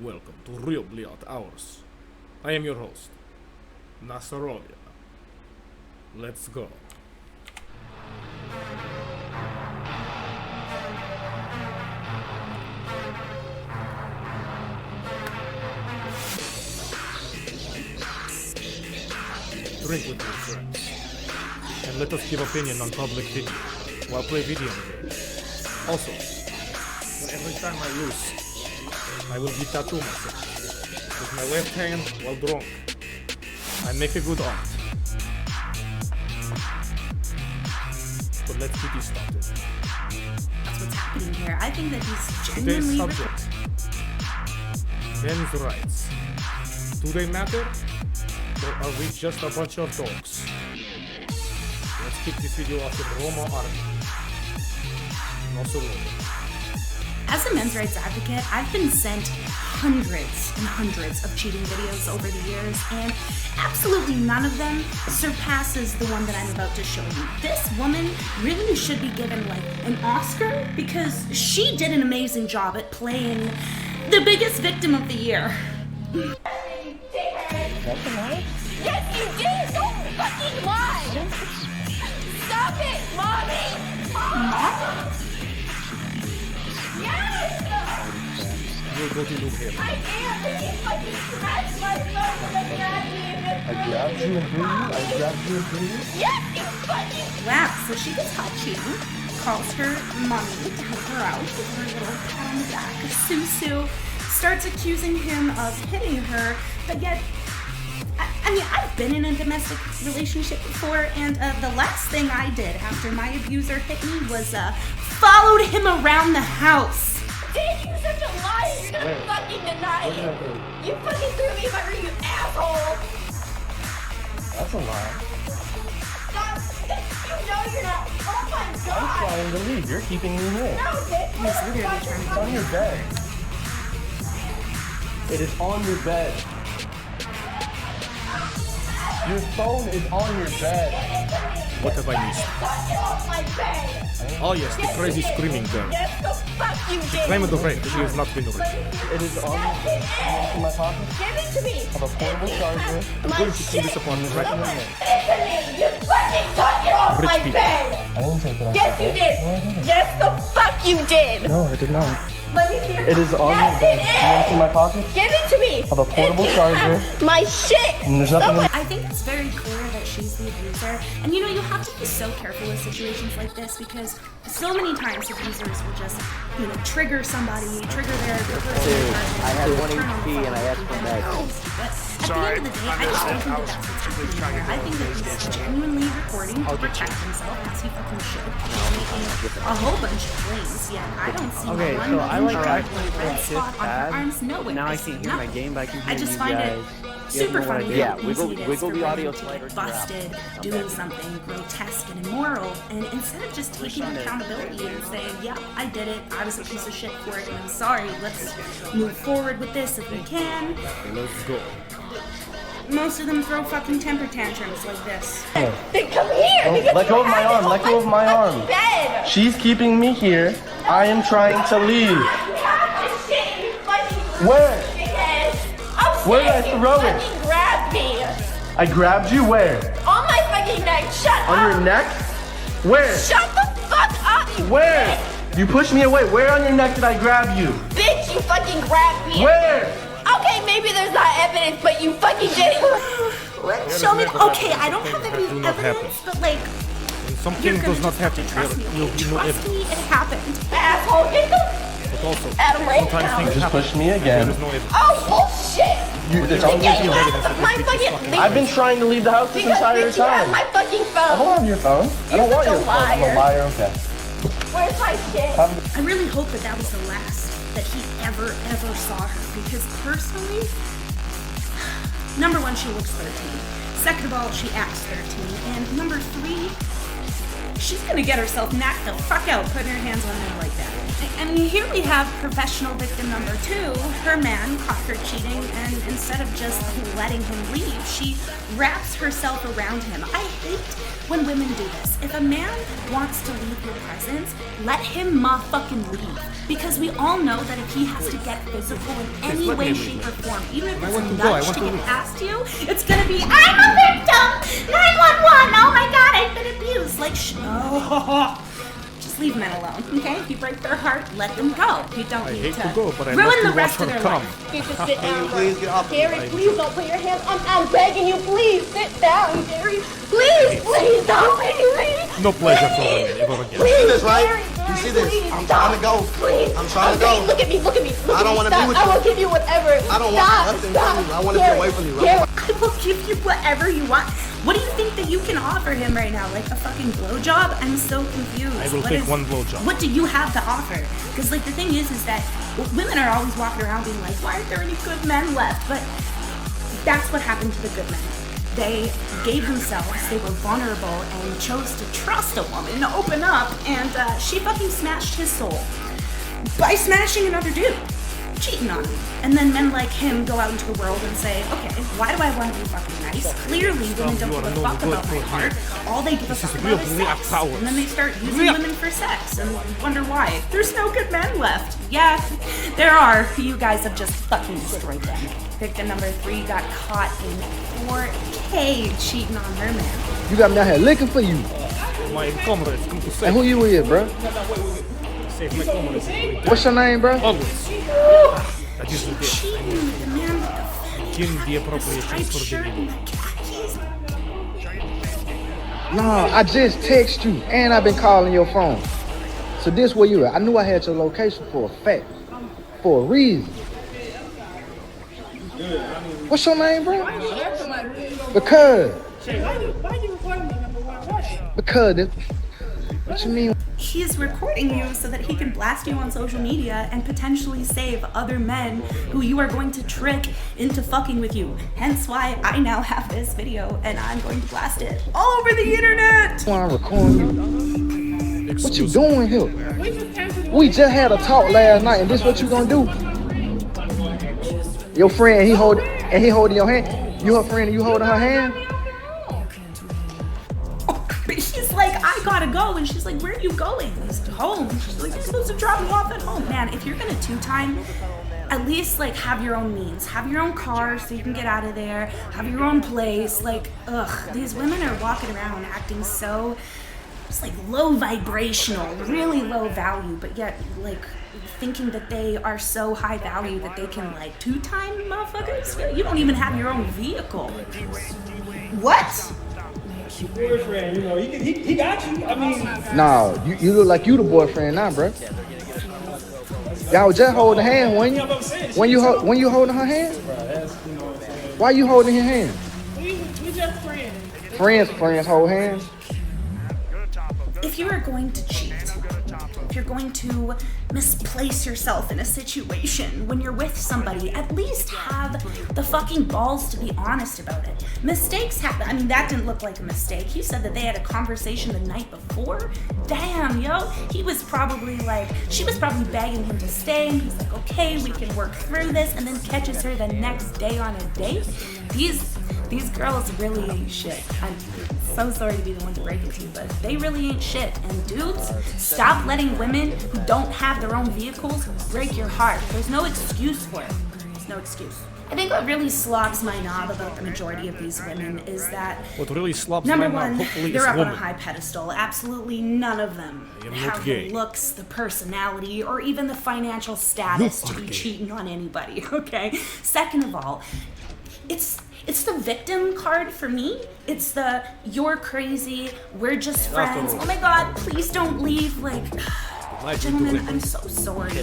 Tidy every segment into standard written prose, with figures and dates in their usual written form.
Welcome to Real BLYAAT Hours. I am your host, Nasarolia. Let's go. Drink with your friends, and let us give opinion on public video while play video games. Also, every time I lose, I will be tattoo myself with my left hand while drunk. I make a good art. But let's get this started. That's what's happening here. I think that he's Today's genuinely... subject: men's rights. Do they matter? Or are we just a bunch of dogs? Let's kick this video off with Roma Army. No solo. As a men's rights advocate, I've been sent hundreds and hundreds of cheating videos over the years, and absolutely none of them surpasses the one that I'm about to show you. This woman really should be given like an Oscar because she did an amazing job at playing the biggest victim of the year. Yes, you did! Don't fucking lie! Stop it, Mommy! Mom? Yes! You'll go to look here. I am! But you fucking scratched my phone with a magnet! I grabbed you and threw you? I grabbed you and threw you? Yes, you fucking... Wow, so she gets caught cheating, calls her mommy to help her out, gives her a little pat on the back, Sue starts accusing him of hitting her, but yet, I mean, I've been in a domestic relationship before, and the last thing I did after my abuser hit me was followed him around the house. Dave, you're such a liar! You're gonna fucking deny it! You fucking threw me in my room, you asshole! That's a lie. Stop! You know you're not... Oh my I'm god! trying to leave. You're keeping me here. No, Dave! He's literally trying to It's on your bed. It is on your bed. Your phone is on your bed. What have I missed? Get off my bed! Oh yes, the crazy screaming girl. Yes, the fuck you did! Claimant of rape. She has not been raped. It is on Yes, it is! in my pocket. Give it to me! I have a portable charger. My Going to clean shit! this apartment right now. Give it to me! You fucking took it off Rich my people. bed! I didn't take it off. Yes, you did! No, I didn't. Yes, the fuck you did! No, I did not. Let me see your It is on Yes, your bed. it You want to see is! my pocket? Give it to me! I have a portable charger. My shit! And there's nothing in I think it's very clear that she's the abuser, and you know, you have to be so careful with situations like this because so many times abusers will just, you know, trigger somebody, trigger their personal I had 1 HP and I asked for meds. At the end of the day, I just don't think that that's what's happening here. I think that he's genuinely recording to protect himself, as he fucking should. He's making a whole bunch of claims, yet I don't see Okay, one so I like injury, actually red playing spot on her bad. arms, nowhere. Now I see can't hear my nothing. game, but I can hear I just you find guys. it super funny Yeah, how easy it is wiggle for the audio women to slider get to busted doing something grotesque and immoral, and instead of just taking accountability and saying, yeah, I did it, I was a piece of shit for it, and I'm sorry, let's move forward with this if we can. Let's go. Most of them throw fucking temper tantrums like this. Then come here! because let go you of my have arm, it let on go of my fucking arm. Bed. She's keeping me here. I am trying to leave. You have this shit in your fucking Where? shithead. Oh, Where did I shit, throw you it? fucking grabbed me. I grabbed you where? On my fucking neck. Shut On up. your neck? Where? Shut the fuck up, you Where? You pushed me away. Where on your neck did I grab you? bitch. You fucking grabbed me. Where? Okay, maybe there's not evidence, but you fucking did it. Show me, never okay, I don't have happened. any That do not evidence, but like, When some you're things gonna does not just have to happen, trust me, there will okay? be no Trust evidence. me, it happened. Asshole, get the But also, Adam right sometimes now. things Just happen. pushed me There again. is no evidence. Oh bullshit. It's on Get you. you out of my fucking I've been trying to leave the house this because entire bitch, you have time. my fucking I don't phone. have your phone. I don't You're want such your a phone. I'm a liar. liar, okay. Where's my shit? I really hope that that was the last that he ever saw her, because personally, number one, she looks 13. Second of all, she acts 13. And number three, she's gonna get herself knocked the fuck out putting her hands on him like that. And here we have professional victim number two. Her man caught her cheating, and instead of just letting him leave, she wraps herself around him. I hate when women do this. If a man wants to leave your presence, let him motherfucking leave. Because we all know that if he has to get physical in any way, shape, or form, even if it's a nudge to get past you, it's gonna be, I'm a victim! 911! Oh my god, I've been abused! Like, just leave men alone, okay? If you break their heart, let them go. You don't need to go, but I ruin the must rest of watch her their come. life. You just sit down. Please get off. Gary, please don't put your hands. I'm begging you, please sit down, Gary. Please, please don't leave me. No pleasure for women ever again. Please, see this, right? Gary, You see Gary, this? please, I'm stop. trying to go. Please. I'm trying to Okay, go. look at me, look at me. I don't wanna be Stop. with I you. will give you whatever. I don't want nothing from you. I want to get away from you. Gary. I will give you whatever you want. What do you think that you can offer him right now? Like a fucking blowjob? I'm so confused. I will take one blowjob. What do you have to offer? Because like the thing is that women are always walking around being like, why aren't there any good men left? But that's what happened to the good men. They gave themselves, they were vulnerable and chose to trust a woman, open up, and she fucking smashed his soul by smashing another dude, cheating on him. And then men like him go out into the world and say, okay, why do I want to be fucking nice? Clearly women don't give a fuck about my heart. All they give a fuck about is sex. And then they start using women for sex and wonder why. There's no good men left. Yeah, there are. You guys have just fucking destroyed them. Victim number 3 got caught in 4K cheating on her man. You got me out here looking for you. My comrades come to And save who you with, bro? my comrades. What's your name, bro? Always. That is the day. Cheating, the man with the Give the appropriate striped things for shirt the and the khakis. Nah, I just text you and I've been calling your phone. So this where you at. I knew I had your location for a fact. For a reason. What's your name, bro? Because. Why you recording me, number one? What? Because. What you mean? He's recording you so that he can blast you on social media and potentially save other men who you are going to trick into fucking with you. Hence why I now have this video and I'm going to blast it all over the internet. Why I'm recording you? What you Excuse doing here? We just came to the We just had a talk last night, and this what you gonna do? Your friend, he holding your hand. You her friend, and you holding her hand. But he's like, I gotta go. And she's like, where are you going? He's home. She's like, you're supposed to drop me off at home. Man, if you're gonna two-time, at least like have your own means. Have your own car so you can get out of there. Have your own place. Like, ugh, these women are walking around acting so just like low vibrational, really low value, but yet like thinking that they are so high value that they can like two-time motherfuckers. You don't even have your own vehicle. What? Boyfriend, you know, he got you. I mean, Nah, you look like you the boyfriend now, bro. Y'all was just holding hand, when you holding her hand? Why you holding her hand? we just friends. Friends hold hands. If you are going to cheat, if you're going to misplace yourself in a situation when you're with somebody, at least have the fucking balls to be honest about it. Mistakes happen. I mean, that didn't look like a mistake. He said that they had a conversation the night before. Damn, yo. He was probably like, she was probably begging him to stay, and he's like, okay, we can work through this, and then catches her the next day on a date. These girls really ain't shit. I'm so sorry to be the one to break it to you, but they really ain't shit. And dudes, stop letting women who don't have their own vehicles break your heart. There's no excuse for it. There's no excuse. I think what really slobs my knob about the majority of these women is that, What really slobs number my one, mouth, hopefully, they're is up on a woman. high pedestal. Absolutely none of them I am not have gay. the looks, the personality, or even the financial status to are be gay. cheating on anybody, okay? Second of all, it's the victim card for me. It's the you're crazy, we're just friends. Oh my god, please don't leave. Like, gentlemen, I'm so sorry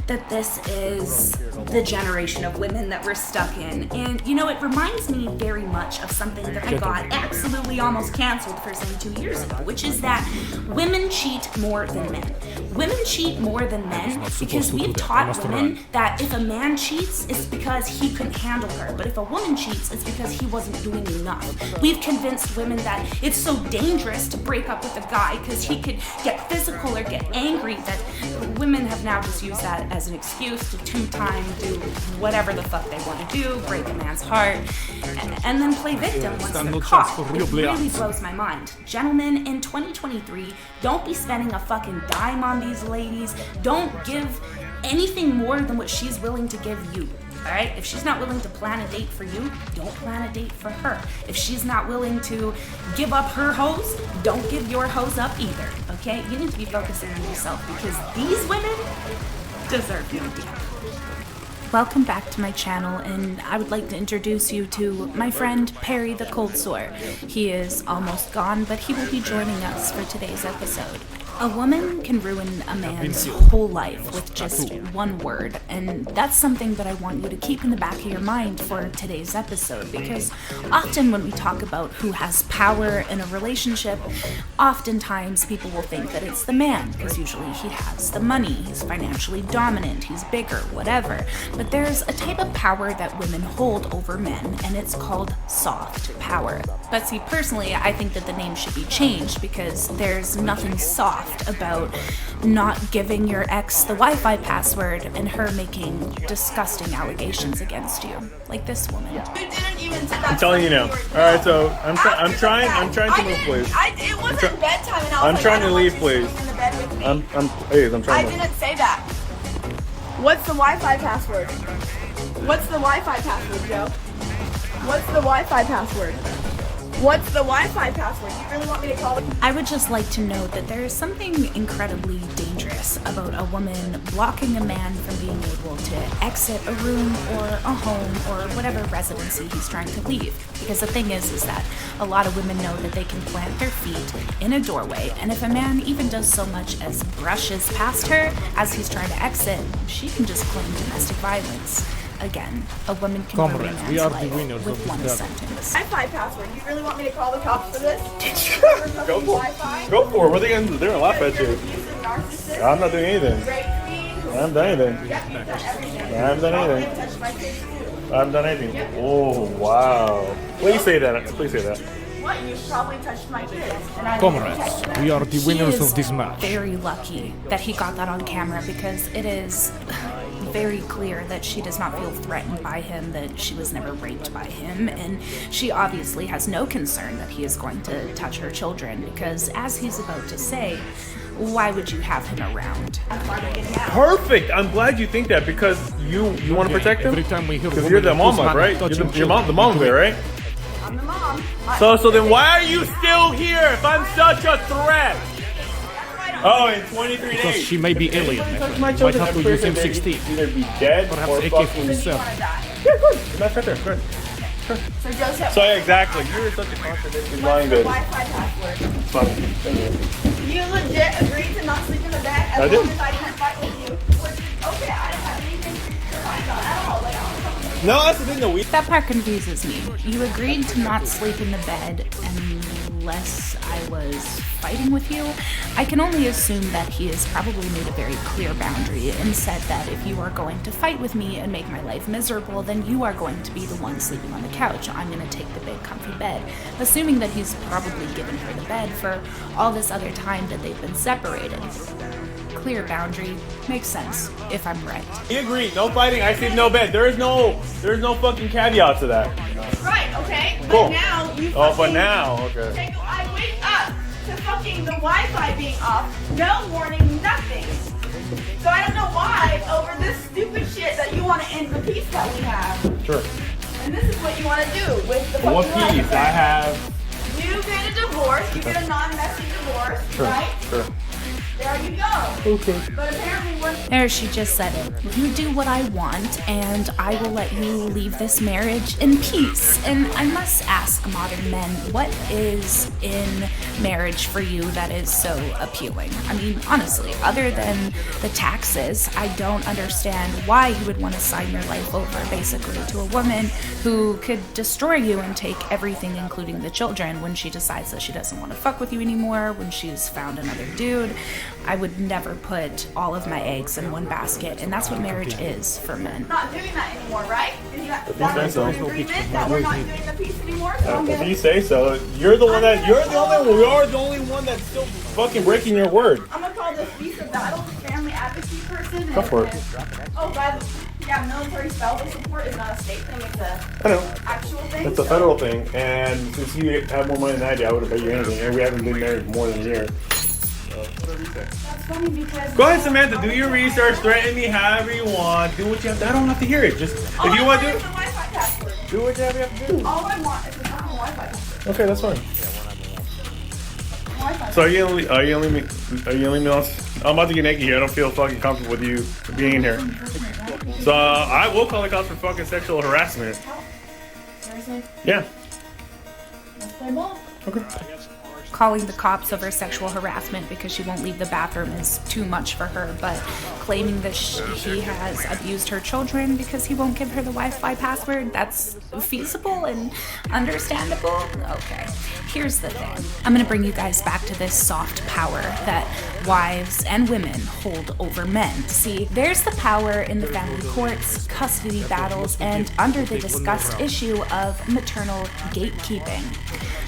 that this is the generation of women that we're stuck in. And you know, it reminds me very much of something that I got absolutely almost canceled for saying 2 years ago, which is that women cheat more than men. Women cheat more than men because we've taught women that if a man cheats, it's because he couldn't handle her. But if a woman cheats, it's because he wasn't doing enough. We've convinced women that it's so dangerous to break up with a guy because he could get physical or get angry concrete that women have now just used that as an excuse to two-time do whatever the fuck they want to do, break a man's heart, and then play victim once they're caught. It really blows my mind. Gentlemen, in 2023, don't be spending a fucking dime on these ladies. Don't give anything more than what she's willing to give you. Alright? If she's not willing to plan a date for you, don't plan a date for her. If she's not willing to give up her hose, don't give your hose up either. Okay? You need to be focusing on yourself because these women deserve no deal. Welcome back to my channel, and I would like to introduce you to my friend Perry the Cold Sore. He is almost gone, but he will be joining us for today's episode. A woman can ruin a man's whole life with just one word, and that's something that I want you to keep in the back of your mind for today's episode, because often when we talk about who has power in a relationship, oftentimes people will think that it's the man, because usually he has the money, he's financially dominant, he's bigger, whatever. But there's a type of power that women hold over men, and it's called soft power. But see, personally, I think that the name should be changed, because there's nothing soft about not giving your ex the Wi-Fi password and her making disgusting allegations against you, like this woman. I'm telling you now. All right, so I'm trying to move, please. It wasn't bedtime, and I'm trying to leave, please. I'm trying to. I didn't say that. What's the Wi-Fi password? What's the Wi-Fi password, Joe? What's the Wi-Fi password? What's the Wi-Fi password? You really want me to call it? I would just like to note that there is something incredibly dangerous about a woman blocking a man from being able to exit a room or a home or whatever residency he's trying to leave. Because the thing is that a lot of women know that they can plant their feet in a doorway, and if a man even does so much as brushes past her as he's trying to exit, she can just claim domestic violence. Again, a woman can ruin a man's life with one sentence. Wi-Fi password. You really want me to call the cops for this? Go for it. Go for it. What are they going to do? They're going to laugh at you. I'm not doing anything. I haven't done anything. I haven't done anything. I haven't done anything. Oh, wow. Please say that. Please say that. What? You probably touched my kids. Comrades, we are the winners of this match. Very lucky that he got that on camera, because it is very clear that she does not feel threatened by him, that she was never raped by him, and she obviously has no concern that he is going to touch her children, because as he's about to say, why would you have him around? Perfect. I'm glad you think that, because you want to protect him. Every time we hear Because you're the mama, right? You're the mom there, right? I'm the mom. So then why are you still here if I'm such a threat? Oh, in 23 Because days. she may be alien. My Might children have to are use either M16. be dead Perhaps or fucking... AK-47. Yeah, good. That's right there. Good. So Joseph. So yeah, exactly. You're such a contradicting lying baby. Wi-Fi password. Fine. Thank you. You legit agreed to not sleep in the bed as I long did. as I didn't fight with you. Which is okay. I don't have anything to fight on at all. Like, I don't know. No, that's the thing that we... That part confuses me. You agreed to not sleep in the bed unless I was fighting with you. I can only assume that he has probably made a very clear boundary and said that if you are going to fight with me and make my life miserable, then you are going to be the one sleeping on the couch. I'm going to take the big comfy bed. Assuming that he's probably given her the bed for all this other time that they've been separated. Clear boundary. Makes sense, if I'm right. We agree. No fighting. I said no bed. There's no fucking caveat to that. Right, okay? But Cool. now you Oh, but fucking now, okay. I wake up to fucking the Wi-Fi being off. No warning, nothing. So I don't know why over this stupid shit that you want to end the peace that we have. Sure. And this is what you want to do with the What fucking piece? Wi-Fi. I have... You get a divorce, you get a non-messy divorce, right? Sure. There you go. Okay. But apparently when There, she just said it. You do what I want, and I will let you leave this marriage in peace. And I must ask modern men, what is in marriage for you that is so appealing? I mean, honestly, other than the taxes, I don't understand why you would want to sign your life over, basically, to a woman who could destroy you and take everything, including the children, when she decides that she doesn't want to fuck with you anymore, when she's found another dude. I would never put all of my eggs in one basket, and that's what marriage is for men. not doing that anymore, right? And you If you that say was so. an agreement that we're not doing the peace anymore. So I'm If gonna, you say so, you're the one that... You're the only one that's still fucking breaking your word. I'm gonna call the Feast of Battle family advocacy person. Go for it. Oh, yeah, military spousal support is not a state thing, it's a I know. actual thing. It's a federal thing, and since you have more money than I do, I would have bet you anything. And we haven't been married for more than a year. So, whatever you say. That's funny because... Go ahead, Samantha. Do your research. Threaten me however you want. Do what you have to. I don't have to hear it. Just if you want to do it, the Wi-Fi password. do what you have to do. All I want is a fucking Wi-Fi password. Okay, that's fine. Wi-Fi. So are you only me else? I'm about to get naked here. I don't feel fucking comfortable with you being in here. So I will call the cops for fucking sexual harassment. Seriously? Yeah. Let's play ball. Okay. Calling the cops over sexual harassment because she won't leave the bathroom is too much for her, but claiming that he has abused her children because he won't give her the Wi-Fi password, that's feasible and understandable? Okay, here's the thing. I'm gonna bring you guys back to this soft power that wives and women hold over men. See, there's the power in the family courts, custody battles, and under the discussed issue of maternal gatekeeping.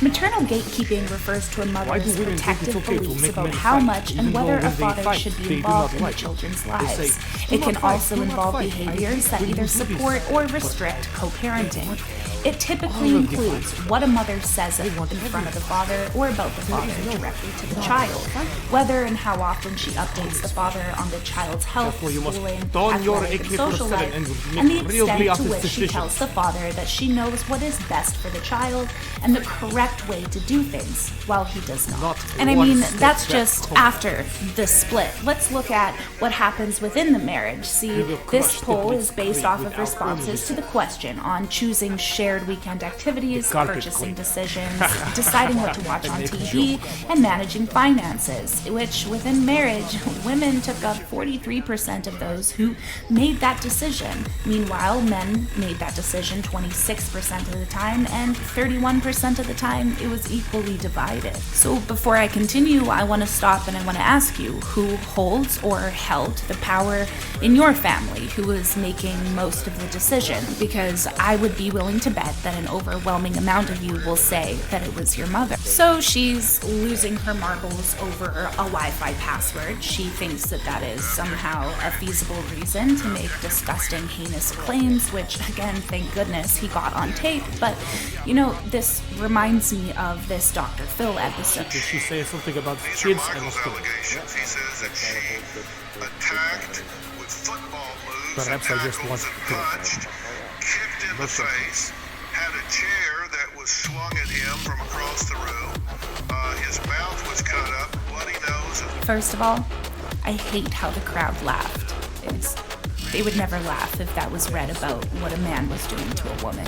Maternal gatekeeping refers to a mother's protective beliefs about how much and whether a father should be involved in the children's lives. It can also involve behaviors that either support or restrict co-parenting. It typically includes what a mother says in front of the father or about the father directly to the child, whether and how often she updates the father on the child's health, schooling, athletic, and social life, and the extent to which she tells the father that she knows what is best for the child and the correct way to do things, while he does not. And I mean, that's just after the split. Let's look at what happens within the marriage. See, this poll is based off of responses to the question on choosing shared weekend activities, purchasing decisions, deciding what to watch on TV, and managing finances, which within marriage, women took up 43% of those who made that decision. Meanwhile, men made that decision 26% of the time, and 31% of the time it was equally divided. So before I continue, I want to stop and I want to ask you, who holds or held the power in your family? Who is making most of the decision? Because I would be willing to bet that an overwhelming amount of you will say that it was your mother. So she's losing her marbles over a Wi-Fi password. She thinks that that is somehow a feasible reason to make disgusting, heinous claims, which again, thank goodness he got on tape. But you know, this reminds me of this Dr. Phil episode. Did she say something about kids? I must have. He says that she attacked with football moves, Perhaps I just want to punched, kicked in the face, had a chair that was swung at him from across the room. His mouth was cut up, bloody nose. First of all, I hate how the crowd laughed. They would never laugh if that was read about what a man was doing to a woman.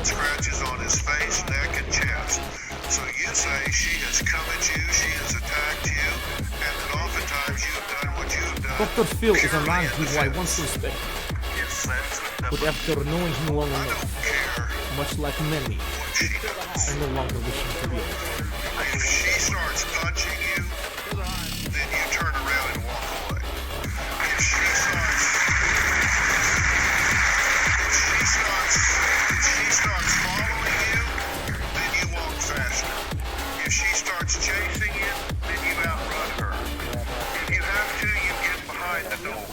Scratches on his face, neck, and chest. So you say she has come at you, she has attacked you, and that oftentimes you have done what you have done. Dr. Phil is a man who I once respected, but after knowing him long enough, much like many, I no longer wish him to be alive. If she starts punching you, then you turn around and walk away. If she starts following you, then you walk faster. If she starts chasing you, then you outrun her. If you have to, you get behind the door.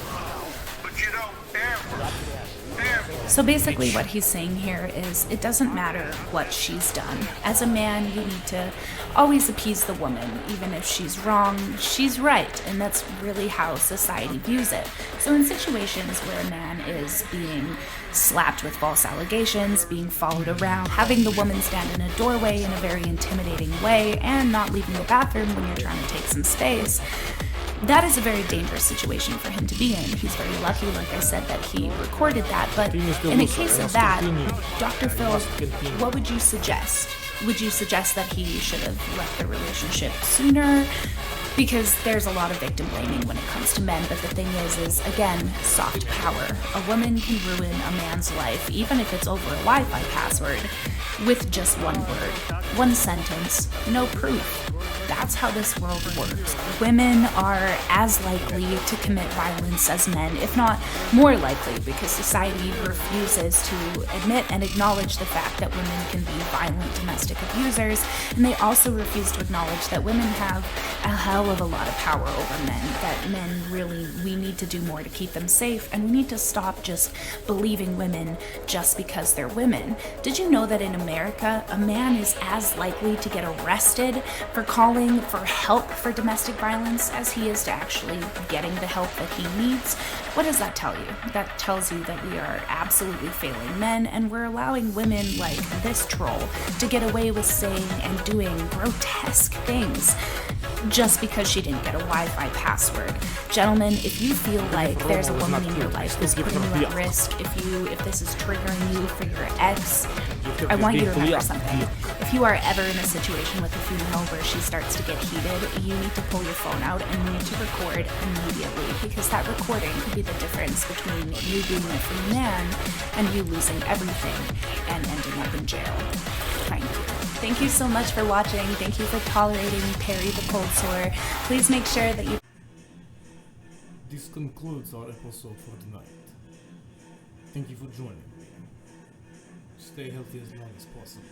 But you don't ever. So basically what he's saying here is it doesn't matter what she's done. As a man, you need to always appease the woman. Even if she's wrong, she's right. And that's really how society views it. So in situations where a man is being slapped with false allegations, being followed around, having the woman stand in a doorway in a very intimidating way, and not leaving the bathroom when you're trying to take some space, that is a very dangerous situation for him to be in. He's very lucky, like I said, that he recorded that. But in a case of that, Dr. Phil, what would you suggest? Would you suggest that he should have left the relationship sooner? Because there's a lot of victim blaming when it comes to men, but the thing is again, soft power. A woman can ruin a man's life, even if it's over a Wi-Fi password, with just one word, one sentence, no proof. That's how this world works. Women are as likely to commit violence as men, if not more likely, because society refuses to admit and acknowledge the fact that women can be violent domestic abusers, and they also refuse to acknowledge that women have a hell of a lot of power over men, that men really, we need to do more to keep them safe, and we need to stop just believing women just because they're women. Did you know that in America, a man is as likely to get arrested for calling for help for domestic violence as he is to actually getting the help that he needs? What does that tell you? That tells you that we are absolutely failing men, and we're allowing women like this troll to get away with saying and doing grotesque things just because she didn't get a Wi-Fi password. Gentlemen, if you feel like there's a woman in your life who's putting you at risk, if this is triggering you for your ex, I want you to remember something. If you are ever in a situation with a female where she starts to get heated, you need to pull your phone out and you need to record immediately, because that recording could be the difference between you being a free man and you losing everything and ending up in jail. Thank you. Thank you so much for watching. Thank you for tolerating Perry the Cold Sore. Please make sure that you... This concludes our episode for tonight. Thank you for joining me. Stay healthy as long as possible.